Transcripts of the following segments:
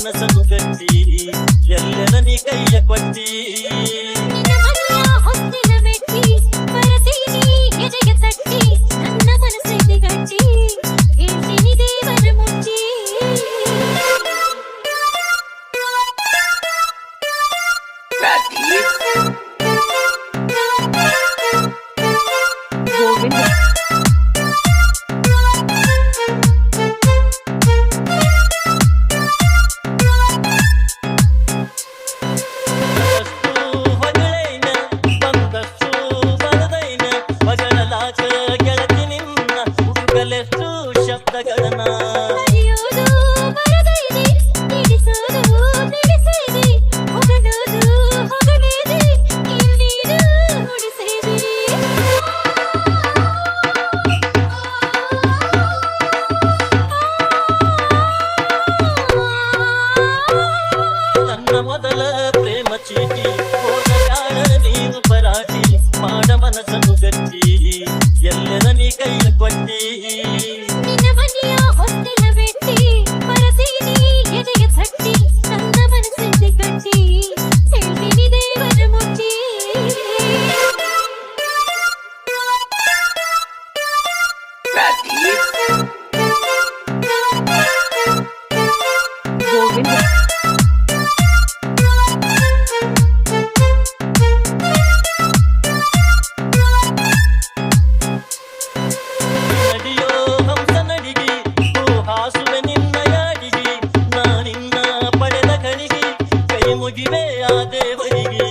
ಮನಸ್ಸನ್ನು ಗಟ್ಟಿ ಎಲ್ಲರ ನೀ ಕೈಯ ಕೊಟ್ಟಿ ಹೊತ್ತಿನ ಮೆಟ್ಟಿ ಬರತೀನಿ ಎದೆಗೆ ತಟ್ಟಿ ನನ್ನ ಮನಸ್ಸಿಗೆ ಗಟ್ಟಿ ಹೇಳ್ತೀನಿ ದೇವರ ಮುಚ್ಚಿ ಶಬ್ದಗಳನ್ನ ನನ್ನ ಮೊದಲ ಪ್ರೇಮ ಚೀಟಿ ಹೋದ ನೀನು ಪರಾಟಿ ಮಾಡ ಮನಸ್ಸನ್ನು ಗಟ್ಟಿ ಎಲ್ಲರ ನೀ ಕೈಯ ಕೊಟ್ಟಿ ಮುಗಿವೆ ಆ ದೇವರಿಗೆ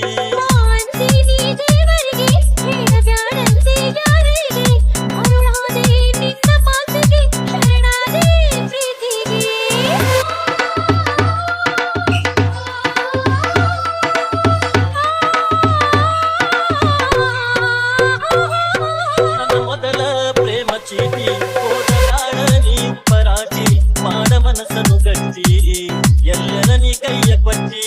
ನನ್ನ ಮೊದಲ ಪ್ರೇಮ ಚೀಟಿ ಹೋದ ನೀ ಪರಾಟಿ ಮಾಡ ಮನಸ್ಸನ್ನು ಗಟ್ಟಿ ಎಲ್ಲರ ನೀ ಕೈಯ ಕೊಟ್ಟಿ